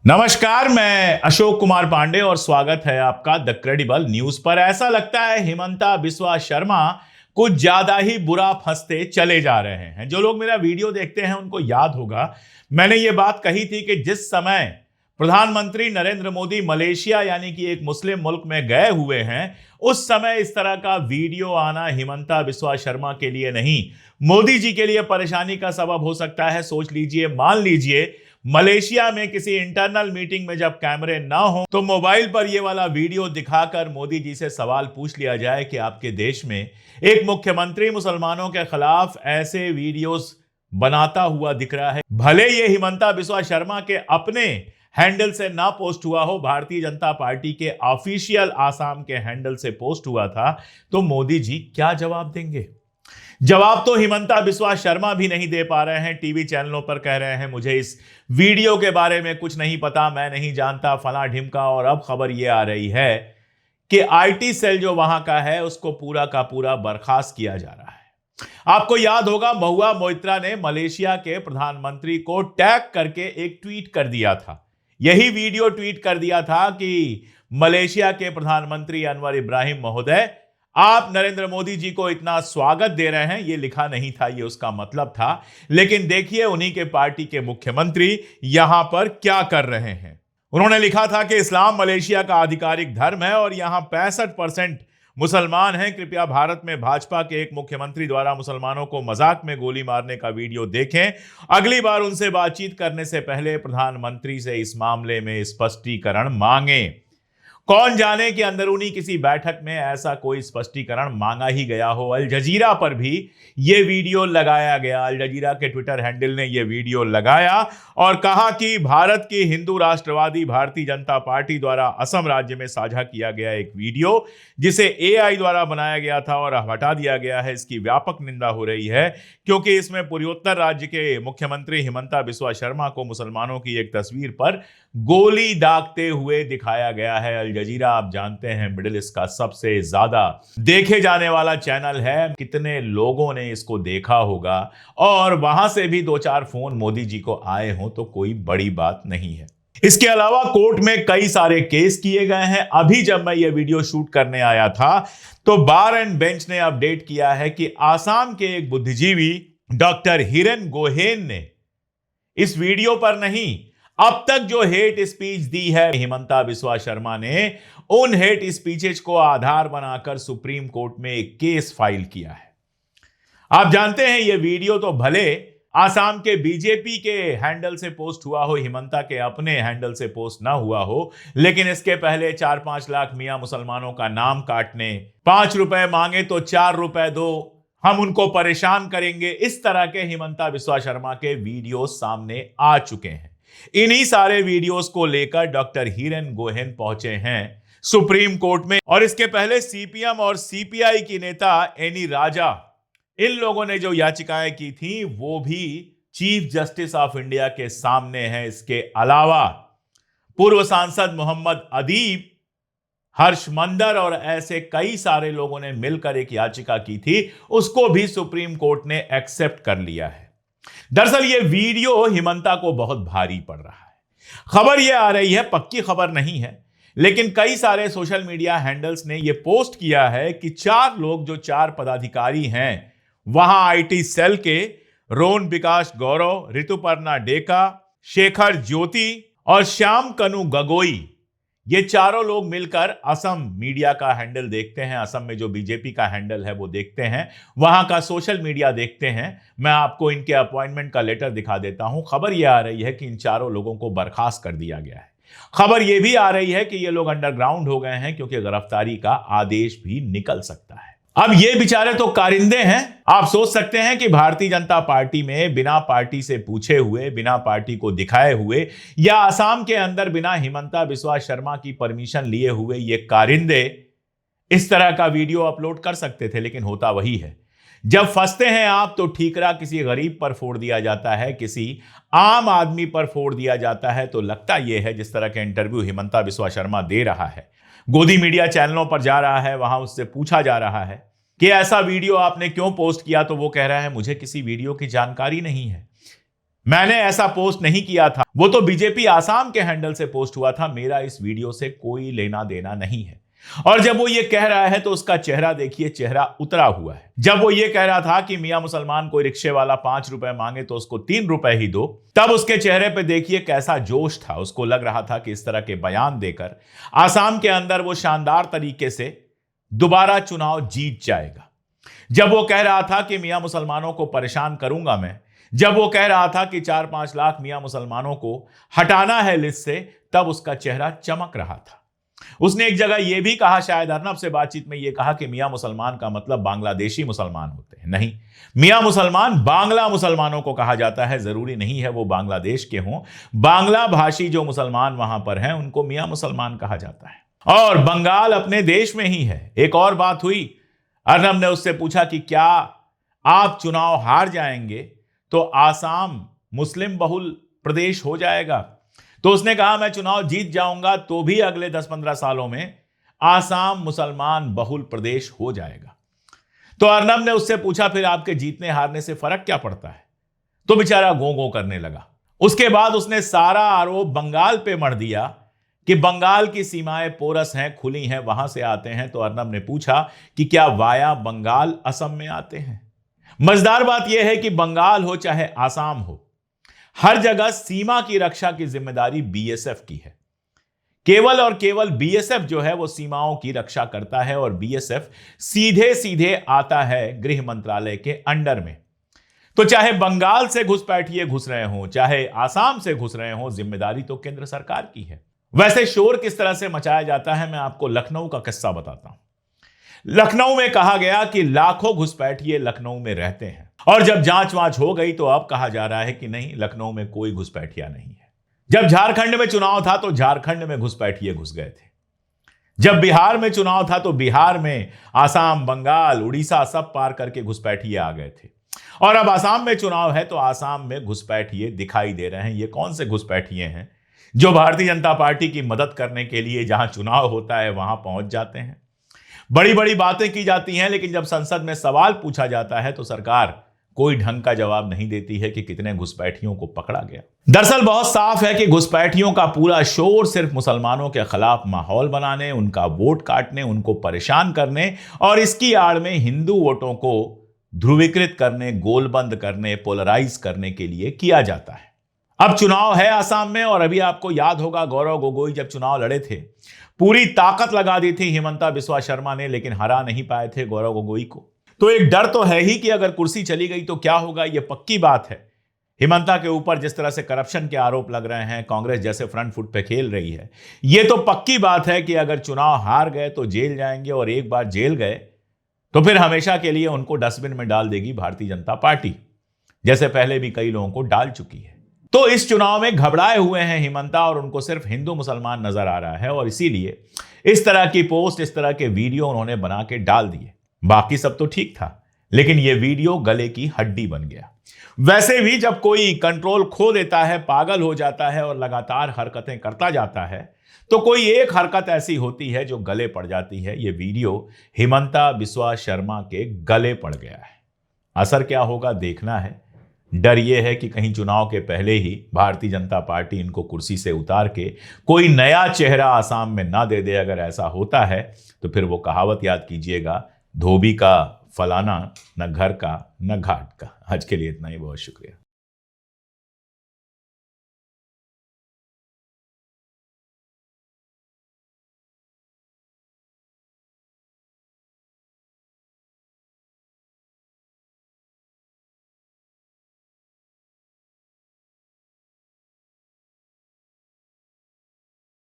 नमस्कार, मैं अशोक कुमार पांडे और स्वागत है आपका द क्रेडिबल न्यूज पर। ऐसा लगता है हिमंता बिस्वा शर्मा कुछ ज्यादा ही बुरा फंसते चले जा रहे हैं। जो लोग मेरा वीडियो देखते हैं उनको याद होगा, मैंने ये बात कही थी कि जिस समय प्रधानमंत्री नरेंद्र मोदी मलेशिया यानी कि एक मुस्लिम मुल्क में गए हुए हैं, उस समय इस तरह का वीडियो आना हिमंता बिस्वा शर्मा के लिए नहीं, मोदी जी के लिए परेशानी का सबब हो सकता है। सोच लीजिए, मान लीजिए मलेशिया में किसी इंटरनल मीटिंग में जब कैमरे ना हो तो मोबाइल पर यह वाला वीडियो दिखाकर मोदी जी से सवाल पूछ लिया जाए कि आपके देश में एक मुख्यमंत्री मुसलमानों के खिलाफ ऐसे वीडियोस बनाता हुआ दिख रहा है। भले ये हिमंता बिस्वा शर्मा के अपने हैंडल से ना पोस्ट हुआ हो, भारतीय जनता पार्टी के ऑफिशियल आसाम के हैंडल से पोस्ट हुआ था, तो मोदी जी क्या जवाब देंगे? जवाब तो हिमंता बिस्वा शर्मा भी नहीं दे पा रहे हैं। टीवी चैनलों पर कह रहे हैं मुझे इस वीडियो के बारे में कुछ नहीं पता, मैं नहीं जानता, फला ढिमका। और अब खबर यह आ रही है कि आईटी सेल जो वहां का है उसको पूरा का पूरा बर्खास्त किया जा रहा है। आपको याद होगा, महुआ मोइत्रा ने मलेशिया के प्रधानमंत्री को टैग करके एक ट्वीट कर दिया था। यही वीडियो ट्वीट कर दिया था कि मलेशिया के प्रधानमंत्री अनवर इब्राहिम महोदय, आप नरेंद्र मोदी जी को इतना स्वागत दे रहे हैं। ये लिखा नहीं था, ये उसका मतलब था। लेकिन देखिए उन्हीं के पार्टी के मुख्यमंत्री यहां पर क्या कर रहे हैं। उन्होंने लिखा था कि इस्लाम मलेशिया का आधिकारिक धर्म है और यहां 65% मुसलमान हैं। कृपया भारत में भाजपा के एक मुख्यमंत्री द्वारा मुसलमानों को मजाक में गोली मारने का वीडियो देखें। अगली बार उनसे बातचीत करने से पहले प्रधानमंत्री से इस मामले में स्पष्टीकरण मांगें। कौन जाने कि अंदरूनी किसी बैठक में ऐसा कोई स्पष्टीकरण मांगा ही गया हो। अल जजीरा पर भी यह वीडियो लगाया गया। अल जजीरा के ट्विटर हैंडल ने यह वीडियो लगाया और कहा कि भारत की हिंदू राष्ट्रवादी भारतीय जनता पार्टी द्वारा असम राज्य में साझा किया गया एक वीडियो, जिसे एआई द्वारा बनाया गया था और हटा दिया गया है, इसकी व्यापक निंदा हो रही है, क्योंकि इसमें पूर्वोत्तर राज्य के मुख्यमंत्री हिमंता बिस्वा शर्मा को मुसलमानों की एक तस्वीर पर गोली दागते हुए दिखाया गया है। अल जजीरा, आप जानते हैं, मिडिल ईस्ट का सबसे ज्यादा देखे जाने वाला चैनल है। कितने लोगों ने इसको देखा होगा और वहां से भी 2-4 फोन मोदी जी को आए हों तो कोई बड़ी बात नहीं है। इसके अलावा कोर्ट में कई सारे केस किए गए हैं। अभी जब मैं ये वीडियो शूट करने आया था तो बार एंड बेंच ने अपडेट किया है कि आसाम के एक बुद्धिजीवी डॉक्टर हिरेन गोहेन ने इस वीडियो पर नहीं, अब तक जो हेट स्पीच दी है हिमंता बिस्वा शर्मा ने, उन हेट स्पीचेज को आधार बनाकर सुप्रीम कोर्ट में एक केस फाइल किया है। आप जानते हैं ये वीडियो तो भले आसाम के बीजेपी के हैंडल से पोस्ट हुआ हो, हिमंता के अपने हैंडल से पोस्ट ना हुआ हो, लेकिन इसके पहले 4-5 लाख मियां मुसलमानों का नाम काटने, 5 रुपए मांगे तो 4 रुपए दो, हम उनको परेशान करेंगे, इस तरह के हिमंता बिस्वा शर्मा के वीडियो सामने आ चुके हैं। इन्हीं सारे वीडियोस को लेकर डॉक्टर हिरेन गोहेन पहुंचे हैं सुप्रीम कोर्ट में। और इसके पहले सीपीएम और सीपीआई की नेता एनी राजा, इन लोगों ने जो याचिकाएं की थी वो भी चीफ जस्टिस ऑफ इंडिया के सामने है। इसके अलावा पूर्व सांसद मोहम्मद अदीब, हर्ष मंदर और ऐसे कई सारे लोगों ने मिलकर एक याचिका की थी, उसको भी सुप्रीम कोर्ट ने एक्सेप्ट कर लिया है। दरअसल ये वीडियो हिमंता को बहुत भारी पड़ रहा है। खबर यह आ रही है, पक्की खबर नहीं है, लेकिन कई सारे सोशल मीडिया हैंडल्स ने यह पोस्ट किया है कि 4 लोग, जो 4 पदाधिकारी हैं वहां आईटी सेल के, रोन विकास गौरव, ऋतुपर्णा डेका, शेखर ज्योति और श्याम कनु गगोई, ये चारों लोग मिलकर असम मीडिया का हैंडल देखते हैं, असम में जो बीजेपी का हैंडल है वो देखते हैं, वहां का सोशल मीडिया देखते हैं। मैं आपको इनके अपॉइंटमेंट का लेटर दिखा देता हूं। खबर यह आ रही है कि इन चारों लोगों को बर्खास्त कर दिया गया है। खबर यह भी आ रही है कि ये लोग अंडरग्राउंड हो गए हैं, क्योंकि गिरफ्तारी का आदेश भी निकल सकता है। अब ये बेचारे तो कारिंदे हैं। आप सोच सकते हैं कि भारतीय जनता पार्टी में बिना पार्टी से पूछे हुए, बिना पार्टी को दिखाए हुए, या आसाम के अंदर बिना हिमंता बिस्वा शर्मा की परमिशन लिए हुए ये कारिंदे इस तरह का वीडियो अपलोड कर सकते थे, लेकिन होता वही है। जब फंसते हैं आप तो ठीकरा किसी गरीब पर फोड़ दिया जाता है, किसी आम आदमी पर फोड़ दिया जाता है। तो लगता यह है, जिस तरह के इंटरव्यू हिमंता बिस्वा शर्मा दे रहा है, गोदी मीडिया चैनलों पर जा रहा है, वहां उससे पूछा जा रहा है कि ऐसा वीडियो आपने क्यों पोस्ट किया, तो वो कह रहा है मुझे किसी वीडियो की जानकारी नहीं है। मैंने ऐसा पोस्ट नहीं किया था, वो तो बीजेपी आसाम के हैंडल से पोस्ट हुआ था, मेरा इस वीडियो से कोई लेना देना नहीं है। और जब वो ये कह रहा है तो उसका चेहरा देखिए, चेहरा उतरा हुआ है। जब वो ये कह रहा था कि मियां मुसलमान कोई रिक्शे वाला 5 रुपए मांगे तो उसको 3 रुपए ही दो, तब उसके चेहरे पे देखिए कैसा जोश था। उसको लग रहा था कि इस तरह के बयान देकर आसाम के अंदर वो शानदार तरीके से दोबारा चुनाव जीत जाएगा। जब वो कह रहा था कि मियां मुसलमानों को परेशान करूंगा मैं, जब वो कह रहा था कि 4-5 लाख मियां मुसलमानों को हटाना है लिस्ट से, तब उसका चेहरा चमक रहा था। उसने एक जगह यह भी कहा, शायद अर्नब से बातचीत में यह कहा कि मियां मुसलमान का मतलब बांग्लादेशी मुसलमान होते हैं। नहीं, मियां मुसलमान बांग्ला मुसलमानों को कहा जाता है। जरूरी नहीं है वो बांग्लादेश के हों, बांग्ला भाषी जो मुसलमान वहां पर हैं उनको मियां मुसलमान कहा जाता है। और बंगाल अपने देश में ही है। एक और बात हुई, अर्नब ने उससे पूछा कि क्या आप चुनाव हार जाएंगे तो आसाम मुस्लिम बहुल प्रदेश हो जाएगा? तो उसने कहा मैं चुनाव जीत जाऊंगा तो भी अगले 10-15 सालों में आसाम मुसलमान बहुल प्रदेश हो जाएगा। तो अर्नब ने उससे पूछा फिर आपके जीतने हारने से फर्क क्या पड़ता है? तो बेचारा गो गो करने लगा। उसके बाद उसने सारा आरोप बंगाल पे मढ़ दिया कि बंगाल की सीमाएं पोरस हैं, खुली हैं, वहां से आते हैं। तो अर्नब ने पूछा कि क्या वाया बंगाल असम में आते हैं? मजेदार बात यह है कि बंगाल हो चाहे आसाम हो, हर जगह सीमा की रक्षा की जिम्मेदारी बीएसएफ की है। केवल और केवल बीएसएफ जो है वो सीमाओं की रक्षा करता है और बीएसएफ सीधे सीधे आता है गृह मंत्रालय के अंडर में। तो चाहे बंगाल से घुसपैठिए घुस रहे हों, चाहे आसाम से घुस रहे हों, जिम्मेदारी तो केंद्र सरकार की है। वैसे शोर किस तरह से मचाया जाता है, मैं आपको लखनऊ का किस्सा बताता हूं। लखनऊ में कहा गया कि लाखों घुसपैठिए लखनऊ में रहते हैं, और जब जांच वांच हो गई तो अब कहा जा रहा है कि नहीं, लखनऊ में कोई घुसपैठिया नहीं है। जब झारखंड में चुनाव था तो झारखंड में घुसपैठिए घुस गए थे। जब बिहार में चुनाव था तो बिहार में आसाम, बंगाल, उड़ीसा सब पार करके घुसपैठिए आ गए थे। और अब आसाम में चुनाव है तो आसाम में घुसपैठिए दिखाई दे रहे हैं। ये कौन से घुसपैठिए हैं जो भारतीय जनता पार्टी की मदद करने के लिए जहां चुनाव होता है वहां पहुंच जाते हैं? बड़ी बड़ी बातें की जाती हैं, लेकिन जब संसद में सवाल पूछा जाता है तो सरकार कोई ढंग का जवाब नहीं देती है कि कितने घुसपैठियों को पकड़ा गया। दरअसल बहुत साफ है कि घुसपैठियों का पूरा शोर सिर्फ मुसलमानों के खिलाफ माहौल बनाने, उनका वोट काटने, उनको परेशान करने और इसकी आड़ में हिंदू वोटों को ध्रुवीकृत करने, गोलबंद करने, पोलराइज करने के लिए किया जाता है। अब चुनाव है आसाम में, और अभी आपको याद होगा गौरव गोगोई जब चुनाव लड़े थे, पूरी ताकत लगा दी थी हिमंता बिस्वा शर्मा ने, लेकिन हरा नहीं पाए थे गौरव गोगोई को। तो एक डर तो है ही कि अगर कुर्सी चली गई तो क्या होगा। यह पक्की बात है। हिमंता के ऊपर जिस तरह से करप्शन के आरोप लग रहे हैं, कांग्रेस जैसे फ्रंट फुट पे खेल रही है, यह तो पक्की बात है कि अगर चुनाव हार गए तो जेल जाएंगे, और एक बार जेल गए तो फिर हमेशा के लिए उनको डस्टबिन में डाल देगी भारतीय जनता पार्टी, जैसे पहले भी कई लोगों को डाल चुकी है। तो इस चुनाव में घबराए हुए हैं हिमंता, और उनको सिर्फ हिंदू मुसलमान नजर आ रहा है, और इसीलिए इस तरह की पोस्ट, इस तरह के वीडियो उन्होंने बना के डाल दिए। बाकी सब तो ठीक था, लेकिन यह वीडियो गले की हड्डी बन गया। वैसे भी जब कोई कंट्रोल खो देता है, पागल हो जाता है और लगातार हरकतें करता जाता है, तो कोई एक हरकत ऐसी होती है जो गले पड़ जाती है। यह वीडियो हिमंता बिस्वा शर्मा के गले पड़ गया है। असर क्या होगा देखना है। डर यह है कि कहीं चुनाव के पहले ही भारतीय जनता पार्टी इनको कुर्सी से उतार के कोई नया चेहरा आसाम में ना दे दे। अगर ऐसा होता है तो फिर वो कहावत याद कीजिएगा, धोबी का फलाना, न घर का न घाट का। आज के लिए इतना ही, बहुत शुक्रिया।